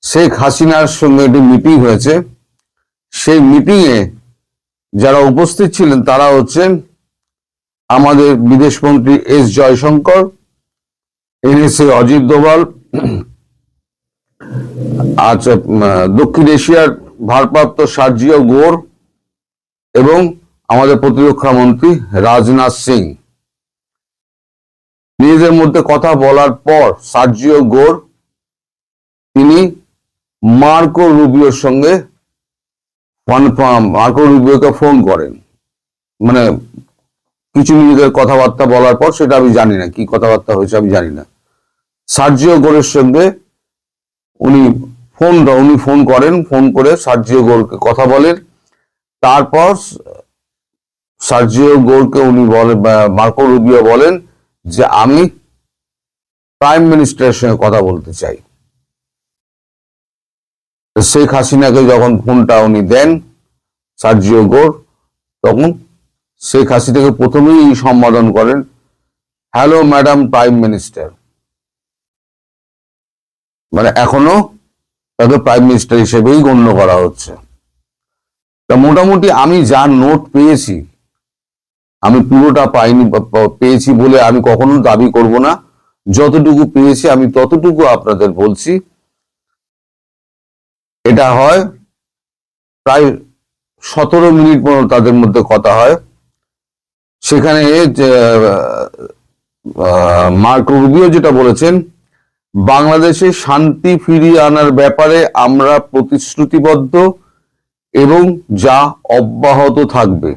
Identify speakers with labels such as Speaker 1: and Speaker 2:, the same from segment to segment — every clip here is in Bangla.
Speaker 1: শেখ হাসিনার সঙ্গে একটি মিটিং হয়েছে। সেই মিটিংয়ে যারা উপস্থিত ছিলেন তারা হচ্ছেন আমাদের বিদেশমন্ত্রী এস জয়শঙ্কর, এনএসএ অজিত দোভাল, আচ্ছা, দক্ষিণ এশিয়ার ভারপ্রাপ্ত সার্জিও গোর এবং আমাদের প্রতিরক্ষা মন্ত্রী রাজনাথ সিং। নিজেদের মধ্যে কথা বলার পর সার্জিও গোর তিনি মার্কো রুবিওর সঙ্গে মার্কো রুবিওকে ফোন করেন। মানে কিছু নিজেদের কথাবার্তা বলার পর, সেটা আমি জানি না কি কথাবার্তা হয়েছে, আমি জানি না। সার্জিও গোরের সঙ্গে উনি ফোন করেন, ফোন করে সার্জিও গোরকে কথা বলেন। তারপর সার্জিও গোরকে উনি বলেন, মার্কো রুবিও বলেন যে আমি প্রাইম মিনিস্টারের সঙ্গে কথা বলতে চাই। শেখ হাসিনাকে যখন ফোনটা উনি দেন সার্জিও গোর, তখন শেখ হাসিনাকে প্রথমেই সম্বোধন করেন, হ্যালো ম্যাডাম প্রাইম মিনিস্টার। মানে এখনো তাকে প্রাইম মিনিস্টার হিসেবেই গণ্য করা হচ্ছে। তা মোটামুটি আমি যা নোট পেয়েছি, আমি পুরোটা পাইনি, পেয়েছি বলে আমি কখনো দাবি করব না। যতটুকু পেয়েছি আমি ততটুকু আপনাদের বলছি। এটা হয় প্রায় 17 মিনিট পর্যন্ত তাদের মধ্যে কথা হয়। সেখানে মার্কো রুবিও যেটা বলেছেন, বাংলাদেশে শান্তি ফিরিয়ে আনার ব্যাপারে আমরা প্রতিশ্রুতিবদ্ধ এবং যা অব্যাহত থাকবে।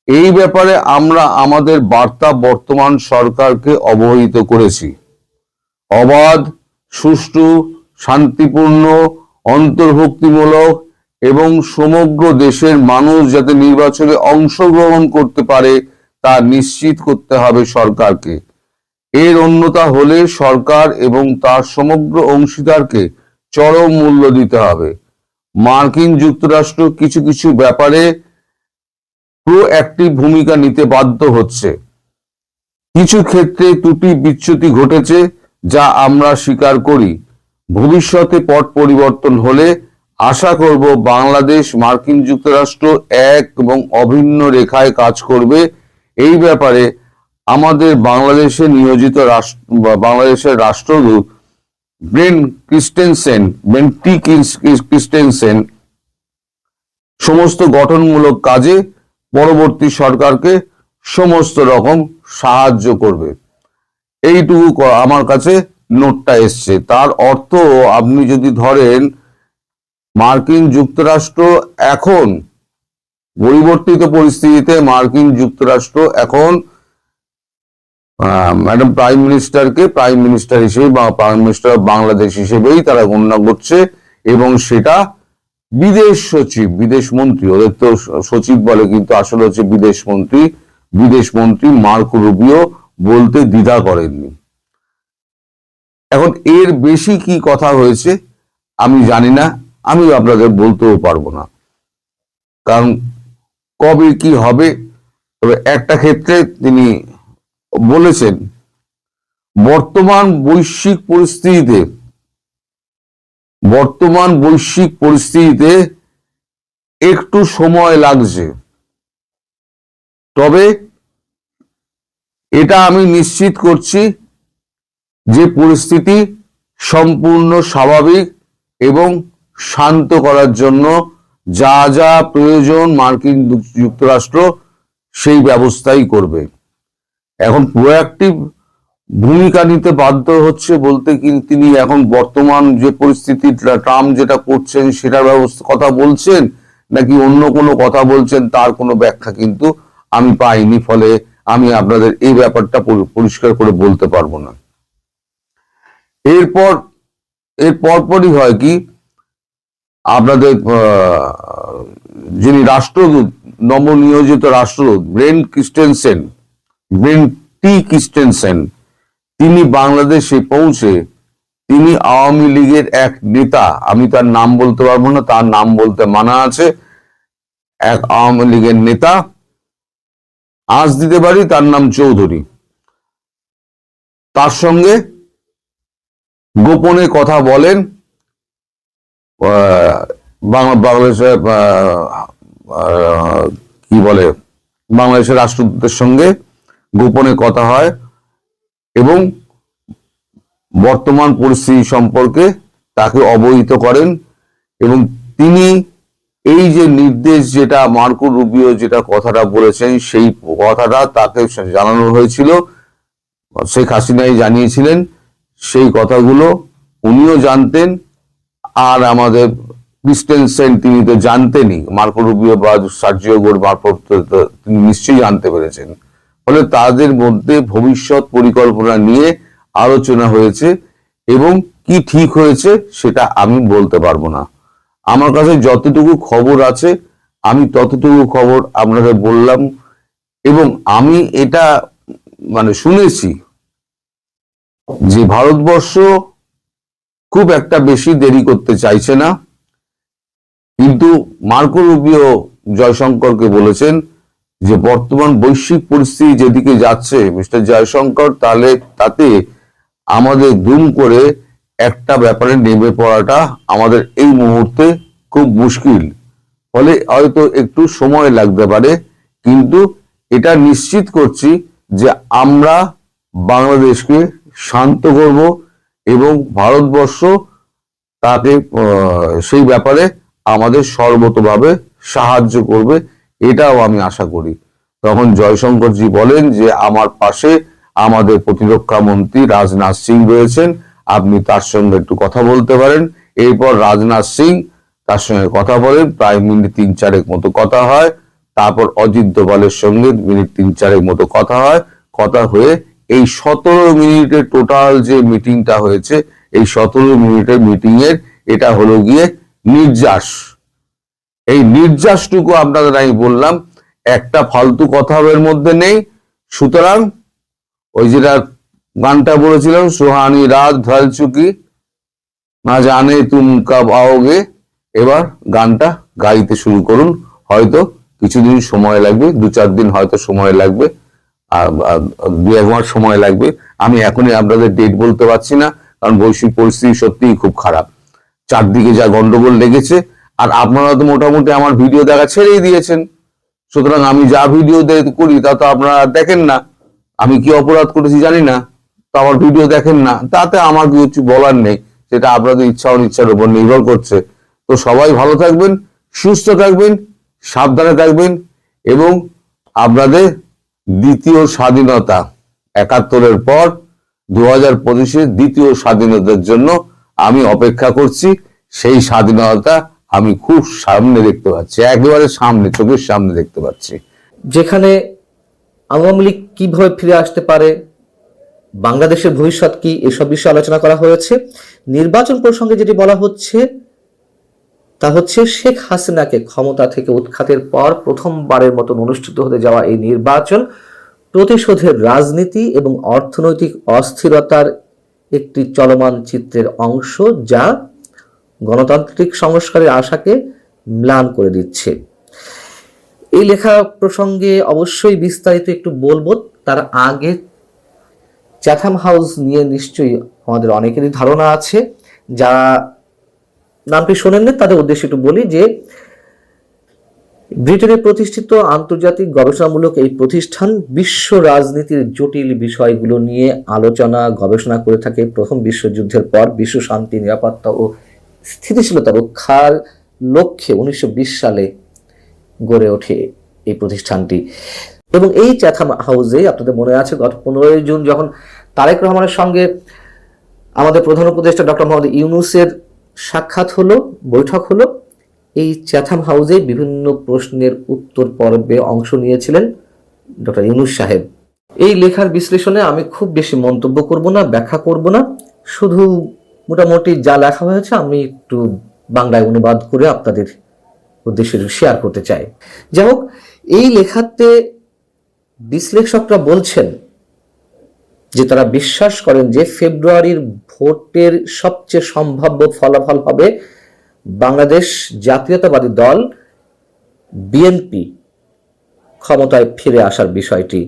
Speaker 1: এই ব্যাপারে আমরা আমাদের বার্তা বর্তমান সরকারকে অবহিত করেছি। অবাধ, সুষ্ঠু, শান্তিপূর্ণ, অন্তর্ভুক্তিমূলক এবং সমগ্র দেশের মানুষ যাতে নির্বাচনে অংশগ্রহণ করতে পারে তা নিশ্চিত করতে হবে সরকারকে। এর অন্যথা হলে সরকার এবং তার সমগ্র অংশীদারকে চরম মূল্য দিতে হবে। মার্কিন যুক্তরাষ্ট্র কিছু কিছু ব্যাপারে প্রোঅ্যাক্টিভ ভূমিকা নিতে বাধ্য হচ্ছে। কিছু ক্ষেত্রে ত্রুটি বিচ্যুতি ঘটেছে যা আমরা স্বীকার করি। ভবিষ্যতে পট পরিবর্তন হলে আশা করব বাংলাদেশ মার্কিন যুক্তরাষ্ট্র এক এবং অভিন্ন রেখায় কাজ করবে। এই ব্যাপারে আমাদের বাংলাদেশে নিয়োজিত বাংলাদেশের রাষ্ট্রদূত ব্রেন টি ক্রিস্টেনসেন সমস্ত গঠনমূলক কাজে পরবর্তী সরকারকে সমস্ত রকম সাহায্য করবে। এইটুকু আমার কাছে নোটটা এসছে। তার অর্থ আপনি যদি ধরেন মার্কিন যুক্তরাষ্ট্র এখন পরিবর্তিত পরিস্থিতিতে মার্কিন যুক্তরাষ্ট্র এখন ম্যাডাম প্রাইম মিনিস্টারকে প্রাইম মিনিস্টার হিসেবে বা প্রাইম মিনিস্টার অফ বাংলাদেশ হিসেবেই তারা গণ্য করছে, এবং সেটা বিদেশ সচিব, বিদেশ মন্ত্রী, ওদের তো সচিব বলে কিন্তু আসলে হচ্ছে বিদেশ মন্ত্রী মার্কো রুবিও বলতে দ্বিধা করেননি। এখন এর বেশি কি কথা হয়েছে আমি জানি না, আমি আপনাদের বলতেও পারবো না, কারণ কবে কি হবে। তবে একটা ক্ষেত্রে তিনি বলেছেন, বর্তমান বৈশ্বিক পরিস্থিতিতে একটু সময় লাগছে, তবে এটা আমি নিশ্চিত করছি যে পরিস্থিতি সম্পূর্ণ স্বাভাবিক এবং শান্ত করার জন্য যা যা প্রয়োজন মার্কিন যুক্তরাষ্ট্র সেই ব্যবস্থাই করবে। এখন প্রোঅ্যাক্টিভ ভূমিকা নিতে বাধ্য হচ্ছে বলতে কি তিনি এখন বর্তমান যে পরিস্থিতি ট্রাম্প যেটা করছেন সেটার কথা বলছেন, নাকি অন্য কোনো কথা বলছেন, তার কোনো ব্যাখ্যা কিন্তু আমি পাইনি। ফলে আমি আপনাদের এই ব্যাপারটা পরিষ্কার করে বলতে পারবো না। এর পরপরই হয় কি, আপনাদের যিনি রাষ্ট্রদূত, নবনিয়োজিত রাষ্ট্রদূত ব্রেন টি ক্রিস্টেনসেন, তিনি বাংলাদেশে পৌঁছে তিনি আওয়ামী লীগের এক নেতা, আমি তার নাম বলতে পারবো না, তার নাম বলতে মানা আছে, এক আওয়ামী লীগের নেতা, আজ দিতে পারি তার নাম চৌধুরী, তার সঙ্গে গোপনে কথা বলেন বাংলাদেশের কি বলে বাংলাদেশের রাষ্ট্রদূতের সঙ্গে গোপনে কথা হয় এবং বর্তমান পরিস্থিতি সম্পর্কে তাকে অবহিত করেন, এবং তিনি এই যে নির্দেশ, যেটা মার্কো রুবিও যেটা কথাটা বলেছেন, সেই কথাটা তাকে জানানো হয়েছিল, শেখ হাসিনাই জানিয়েছিলেন। সেই কথাগুলো উনিও জানতেন, আর আমাদের ক্রিস্টেনসেন তিনি তো জানতেনই, মার্কো রুবিও বা সার্জিও গোর মারফত তিনি নিশ্চয়ই জানতে পেরেছেন। ফলে তাদের মধ্যে ভবিষ্যৎ পরিকল্পনা নিয়ে আলোচনা হয়েছে, এবং কি ঠিক হয়েছে সেটা আমি বলতে পারবো না। আমার কাছে যতটুকু খবর আছে আমি ততটুকু খবর আপনাদের বললাম, এবং আমি এটা শুনেছি যে ভারতবর্ষ খুব একটা বেশি দেরি করতে চাইছে না, কিন্তু মার্কো রুবিও জয়শঙ্করকে বলেছেন যে বর্তমান বৈশ্বিক পরিস্থিতি যেদিকে যাচ্ছে মিস্টার জয়শঙ্কর, তাহলে তাতে আমাদের দুম করে একটা ব্যাপারে নেমে পড়াটা আমাদের এই মুহূর্তে খুব মুশকিল। ফলে হয়তো একটু সময় লাগতে পারে, কিন্তু এটা নিশ্চিত করছি যে আমরা বাংলাদেশকে শান্ত করব এবং ভারতবর্ষ তাকে সেই ব্যাপারে আমাদের সর্বতভাবে সাহায্য করবে, এটাও আমি আশা করি। তখন জয়শঙ্করজি বলেন যে আমার পাশে আমাদের প্রতিরক্ষা মন্ত্রী রাজনাথ সিং রয়েছেন, আপনি তার সঙ্গে একটু কথা বলতে পারেন। এরপর রাজনাথ সিং তার সঙ্গে কথা বলেন, প্রায় মিনিট 3-4 মতো কথা হয়। তারপর অজিত দোভালের সঙ্গে মিনিট 3-4 মতো কথা হয়। কথা হয়ে এই 17 মিনিটের টোটাল যে মিটিংটা হয়েছে, এই 17 মিনিটের মিটিং এর এটা হলো গিয়ে নির্যাস। এই নির্যাসটুকু আপনাদের আমি বললাম, একটা ফালতু কথা এর মধ্যে নেই। সুতরাং ওই যেটা গানটা বলেছিলাম, সুহানি রাত ঢল চুকি না জানে তুম কব आओगे, এবার গানটা গাইতে শুরু করুন। হয়তো কিছুদিন সময় লাগবে, 2-4 দিন হয়তো সময় লাগবে, 2-1 মাস সময় লাগবে। আমি এখনই আপনাদের ডেট বলতে পারছি না, কারণ বৈশ্বিক পরিস্থিতি সত্যিই খুব খারাপ, চারদিকে যা গন্ডগোল লেগেছে। আর আপনারা তো মোটামুটি আমার ভিডিও দেখা ছেড়েই দিয়েছেন, সুতরাং আমি যা ভিডিও করি তা তো আপনারা দেখেন না। আমি কি অপরাধ করেছি জানি না, তো আমার ভিডিও দেখেন না, তাতে আমার কিছু বলার নেই, সেটা আপনাদের ইচ্ছা অনিচ্ছার উপর নির্ভর করছে। তো সবাই ভালো থাকবেন, সুস্থ থাকবেন, সাবধানে থাকবেন, এবং আপনাদের দ্বিতীয় স্বাধীনতা 71-এর পর 2025-এর দ্বিতীয় স্বাধীনতার জন্য আমি অপেক্ষা করছি। সেই স্বাধীনতা আমি খুব সামনে দেখতে পাচ্ছি, একেবারে সামনে, চোখের সামনে দেখতে পাচ্ছি।
Speaker 2: যেখানে আওয়ামী লীগ কিভাবে ফিরে আসতে পারে, বাংলাদেশের ভবিষ্যৎ কি, এসব বিষয়ে আলোচনা করা হয়েছে। নির্বাচন প্রসঙ্গে যেটি বলা হচ্ছে তা হচ্ছে শেখ হাসিনাকে ক্ষমতা থেকে উৎখাতের পর প্রথমবারের মতন অনুষ্ঠিত হতে যাওয়া এই নির্বাচন প্রতিশোধের রাজনীতি এবং অর্থনৈতিক অস্থিরতার একটি চলমান চিত্রের অংশ, যা গণতান্ত্রিক সংস্কারের আশাকে ম্লান করে দিচ্ছে। এই লেখা প্রসঙ্গে অবশ্যই বিস্তারিত একটু বলবো, তার আগে চ্যাথাম হাউস নিয়ে নিশ্চয়ই আমাদের অনেকেরই ধারণা আছে। যারা নামটি শোনেননি তাদের উদ্দেশ্যে একটু বলি যে ব্রিটেনে প্রতিষ্ঠিত আন্তর্জাতিক গবেষণামূলক এই প্রতিষ্ঠান বিশ্ব রাজনীতির জটিল বিষয়গুলো নিয়ে আলোচনা গবেষণা করে থাকে। প্রথম বিশ্বযুদ্ধের পর বিশ্ব শান্তি, নিরাপত্তা ও স্থিতিশীলতা রক্ষার লক্ষ্যে 1920 সালে গড়ে ওঠে এই প্রতিষ্ঠানটি। এবং এই চ্যাথাম হাউসে আপনাদের মনে আছে গত 15 জুন যখন তারেক রহমানের সঙ্গে আমাদের প্রধান উপদেষ্টা ডক্টর মোহাম্মদ ইউনূসের সাক্ষাৎ হলো, বৈঠক হলো, এই চ্যাথাম হাউসে বিভিন্ন প্রশ্নের উত্তর পর্বে অংশ নিয়েছিলেন ডক্টর ইউনূস সাহেব। এই লেখার বিশ্লেষণে আমি খুব বেশি মন্তব্য করব না, ব্যাখ্যা করব না, শুধু মোটামুটি যা লেখা হয়েছে আমি একটু বাংলায় অনুবাদ করে আপনাদের উদ্দেশ্যে শেয়ার করতে চাই। যাই হোক, এই লেখাতে বিশ্লেষকরা বলছেন যে তারা বিশ্বাস করেন যে ফেব্রুয়ারির ভোটের সবচেয়ে সম্ভাব্য ফলাফল হবে বাংলাদেশ জাতীয়তাবাদী দল বিএনপি ক্ষমতায় ফিরে আসার বিষয়টি।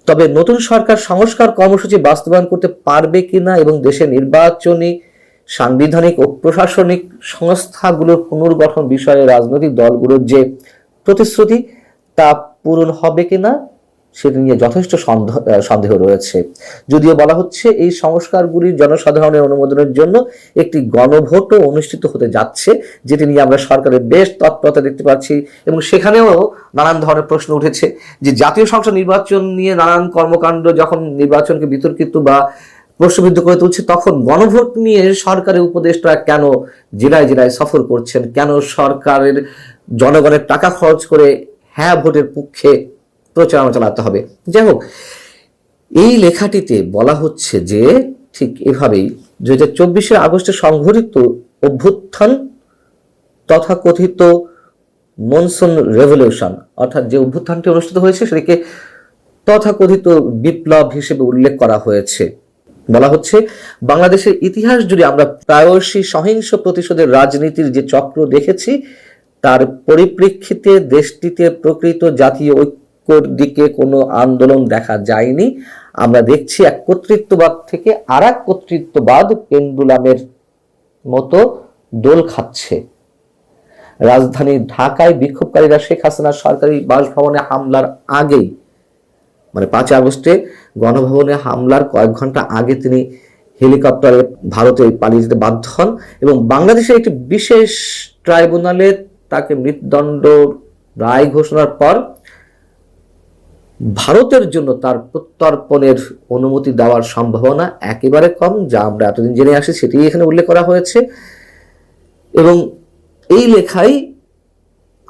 Speaker 2: তবে নতুন সরকার সংস্কার কর্মসূচি বাস্তবায়ন করতে পারবে কিনা এবং দেশে নির্বাচনী সাংবিধানিক ও প্রশাসনিক সংস্থাগুলোর পুনর্গঠন বিষয়ে রাজনৈতিক দলগুলোর যে প্রতিশ্রুতি তা পূরণ হবে কিনা সেটা নিয়ে যথেষ্ট সন্দেহ রয়েছে। যদিও বলা হচ্ছে এই সংস্কারগুলির জনসাধারণের অনুমোদনের জন্য একটি গণভোটও অনুষ্ঠিত হতে যাচ্ছে, যেটি নিয়ে আমরা সরকারের বেশ তৎপরতা দেখতে পাচ্ছি। এবং সেখানেও নানান ধরনের প্রশ্ন উঠেছে যে জাতীয় সংসদ নির্বাচন নিয়ে নানান কর্মকাণ্ড যখন নির্বাচনকে বিতর্কিত বা প্রশ্নবিদ্ধ করে তুলছে, তখন গণভোট নিয়ে সরকারের উপদেষ্টা কেন জেলায় জেলায় সফর করছেন, কেন সরকারের জনগণের টাকা খরচ করে হ্যাঁ ভোটের পক্ষে প্রচারণা চালাতে হবে। যাই হোক, এই লেখাটিতে বলা হচ্ছে যে ঠিক এভাবেই 2024 আগস্টে সংঘটিত অভ্যুত্থান তথাকথিত মনসুন রেভলিউশন, অর্থাৎ যে অভ্যুত্থানটি অনুষ্ঠিত হয়েছে সেটিকে তথাকথিত বিপ্লব হিসেবে উল্লেখ করা হয়েছে। বলা হচ্ছে বাংলাদেশের ইতিহাস জুড়ে আমরা প্রায়শই সহিংস প্রতিশোধের রাজনীতির যে চক্র দেখেছি, তার পরিপ্রেক্ষিতে দেশটিতে প্রকৃত জাতীয় ঐক্যর দিকে কোনো আন্দোলন দেখা যায়নি। আমরা দেখছি এক কর্তৃত্ববাদ থেকে আর এক কর্তৃত্ববাদ পেন্ডুলামের মতো দোল খাচ্ছে। রাজধানী ঢাকায় বিক্ষোভকারীরা শেখ হাসিনার সরকারি বাসভবনে হামলার আগেই, মানে 5 আগস্টে গণভবনে হামলার কয়েক ঘন্টা আগে তিনি হেলিকপ্টারে ভারতে পালিয়ে যেতে বাধ্য হন এবং বাংলাদেশের একটি বিশেষ ট্রাইব্যুনালে তাকে মৃত্যুদণ্ড রায় ঘোষণার পর ভারতের জন্য তার প্রত্যর্পণের অনুমতি দেওয়ার সম্ভাবনা একেবারে কম, যা আমরা এতদিন জেনে আসি সেটি এখানে উল্লেখ করা হয়েছে। এবং এই লেখায়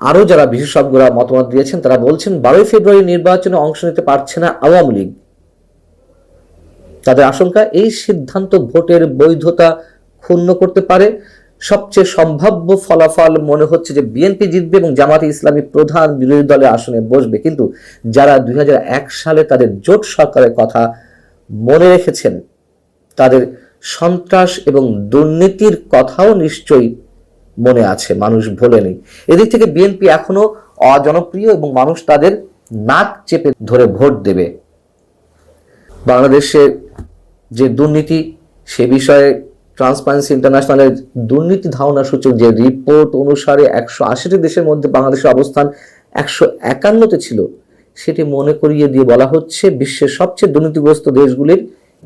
Speaker 2: আরো যারা বিশেষজ্ঞরা মতামত দিয়েছেন তারা বলছেন 12 ফেব্রুয়ারি নির্বাচনে অংশ নিতে পারছে না আওয়ামী লীগ। তাদের আশঙ্কা এই সিদ্ধান্ত ভোটের বৈধতা ক্ষুণ্ণ করতে পারে। সবচেয়ে সম্ভাব্য ফলাফল মনে হচ্ছে যে বিএনপি জিতবে এবং জামাতে ইসলামী প্রধান বিরোধী দলের আসনে বসবে। কিন্তু যারা 2001 সালে তাদের জোট সরকারের কথা মনে রেখেছেন, তাদের সন্ত্রাস এবং দুর্নীতির কথাও নিশ্চয়ই মনে আছে, মানুষ ভোলেনি। এদিক থেকে বিএনপি এখনো অজনপ্রিয় এবং মানুষ তাদের নাক চেপে ধরে ভোট দেবে। বাংলাদেশে যে দুর্নীতি, সে বিষয়ে ট্রান্সপারেন্সি ইন্টারন্যাশনালের দুর্নীতি ধারণা সূচক যে রিপোর্ট অনুসারে 180টি দেশের মধ্যে বাংলাদেশের অবস্থান 151তে ছিল, সেটি মনে করিয়ে দিয়ে বলা হচ্ছে বিশ্বের সবচেয়ে দুর্নীতিগ্রস্ত দেশগুলির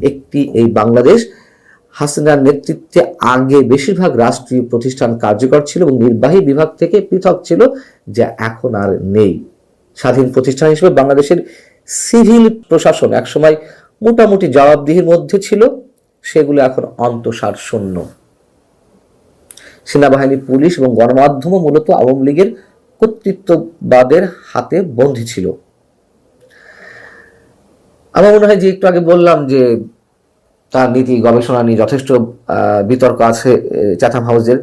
Speaker 2: একটি এই বাংলাদেশ। হাসিনার নেতৃত্বে আগে বেশিরভাগ রাষ্ট্রীয় প্রতিষ্ঠান কার্যকর ছিল এবং নির্বাহী বিভাগ থেকে পৃথক ছিল, যা এখন আর নেই। স্বাধীন প্রতিষ্ঠান হিসেবে বাংলাদেশের সিভিল প্রশাসন একসময় মোটামুটি জবাবদিহির মধ্যে ছিল, সেগুলো এখন অন্তঃসার শূন্য। সেনাবাহিনী, পুলিশ এবং গণমাধ্যমও মূলত আওয়ামী লীগের কর্তৃত্ববাদের হাতে বন্দী ছিল। আমার মনে হয় যে একটু আগে বললাম যে তার নীতি গবেষণা নিয়ে যথেষ্ট বিতর্ক আছে চ্যাথাম হাউসের।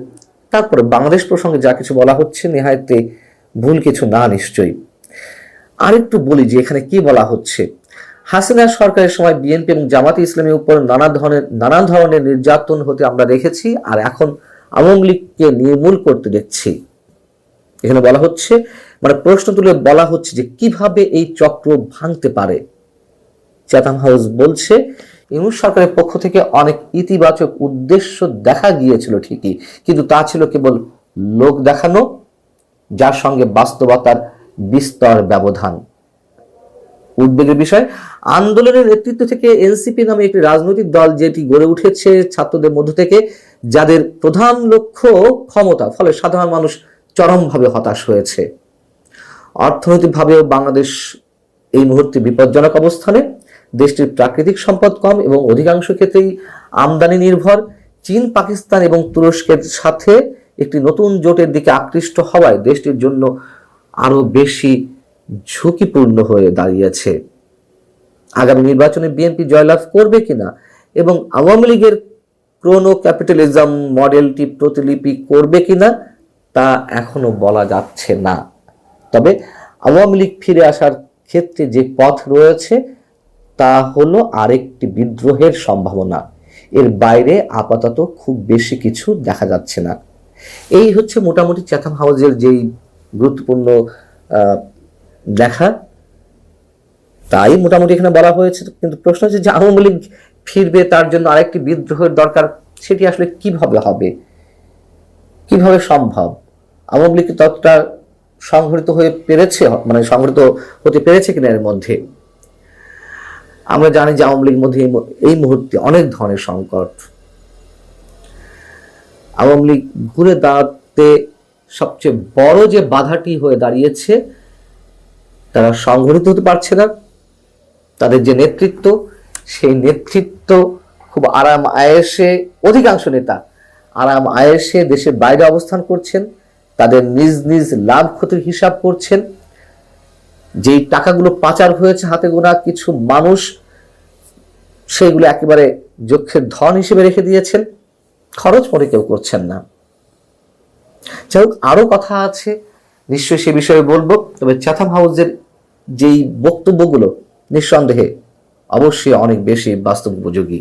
Speaker 2: তারপরে বাংলাদেশ প্রসঙ্গে যা কিছু বলা হচ্ছে নেহায়েতে ভুল কিছু না নিশ্চয়ই। আরেকটু বলি যে এখানে কি বলা হচ্ছে। হাসিনা সরকারের সময় বিএনপি এবং জামাতে ইসলামের উপর নানা ধরনের নির্যাতন হতে আমরা দেখেছি, আর এখন আওয়ামী লীগকে নির্মূল করতে দেখছি। এখানে বলা হচ্ছে, মানে প্রশ্ন তুলে বলা হচ্ছে যে কিভাবে এই চক্র ভাঙতে পারে। চ্যাথাম হাউস বলছে ইউনূস সরকারের পক্ষ থেকে অনেক ইতিবাচক উদ্দেশ্য দেখা গিয়েছিল ঠিকই, কিন্তু তা ছিল কেবল লোক দেখানো, যার সঙ্গে বাস্তবতার বিস্তর ব্যবধান। উদ্বেগের বিষয়, আন্দোলনের নেতৃত্ব থেকে এনসিপি নামে একটি রাজনৈতিক দল যেটি গড়ে উঠেছে ছাত্রদের মধ্য থেকে, যাদের প্রধান লক্ষ্য ক্ষমতা, ফলে সাধারণ মানুষ চরমভাবে হতাশ হয়েছে। অর্থনৈতিকভাবেও বাংলাদেশ এই মুহূর্তে বিপজ্জনক অবস্থানে। দেশটির প্রাকৃতিক সম্পদ কম এবং অধিকাংশ ক্ষেত্রেই আমদানি নির্ভর। চীন, পাকিস্তান এবং তুরস্কের সাথে একটি নতুন জোটের দিকে আকৃষ্ট হওয়ায় দেশটির জন্য আরো বেশি ঝুঁকিপূর্ণ হয়ে দাঁড়িয়েছে। আগামী নির্বাচনে বিএনপি জয়লাভ করবে কিনা এবং আওয়ামী লীগের ক্রোনো ক্যাপিটালিজম মডেলটি প্রতিলিপি করবে কিনা তা এখনো বলা যাচ্ছে না। তবে আওয়ামী লীগ ফিরে আসার ক্ষেত্রে যে পথ রয়েছে তা হলো আরেকটি বিদ্রোহের সম্ভাবনা। এর বাইরে আপাতত খুব বেশি কিছু দেখা যাচ্ছে না। এই হচ্ছে মোটামুটি চ্যাথাম হাউসের যেই গুরুত্বপূর্ণ দেখা, তাই মোটামুটি এখানে বলা হয়েছে। কিন্তু প্রশ্ন হচ্ছে যে আওয়ামী লীগ ফিরবে, তার জন্য আরেকটি বিদ্রোহের দরকার সেটি আসলে কিভাবে হবে, কিভাবে সম্ভব? আওয়ামী লীগ ততটা সংগঠিত হয়ে পেরেছে, মানে সংগঠিত হতে পেরেছে কিনা এর মধ্যে? আমরা জানি যে আওয়ামী লীগের মধ্যে এই মুহূর্তে অনেক ধরনের সংকট। আওয়ামী লীগ ঘুরে দাঁড়াতে সবচেয়ে বড় যে বাধাটি হয়ে দাঁড়িয়েছে, তারা সংগঠিত হতে পারছে না। তাদের যে নেতৃত্ব, সেই নেতৃত্ব খুব আরাম আয়েসে, অধিকাংশ নেতা আরাম আয়েসে দেশের বাইরে অবস্থান করছেন, তাদের নিজ নিজ লাভ ক্ষতির হিসাব করছেন। যেই টাকাগুলো পাচার হয়েছে হাতে গোনা কিছু মানুষ সেইগুলো একেবারে যক্ষের ধন হিসেবে রেখে দিয়েছেন, খরচ পরে কেউ করছেন না। যাই হোক, আরো কথা আছে, নিশ্চয়ই সে বিষয়ে বলবো। তবে চ্যাথাম হাউসের যেই বক্তব্যগুলো নিঃসন্দেহে অবশ্যই অনেক বেশি বাস্তব উপযোগী।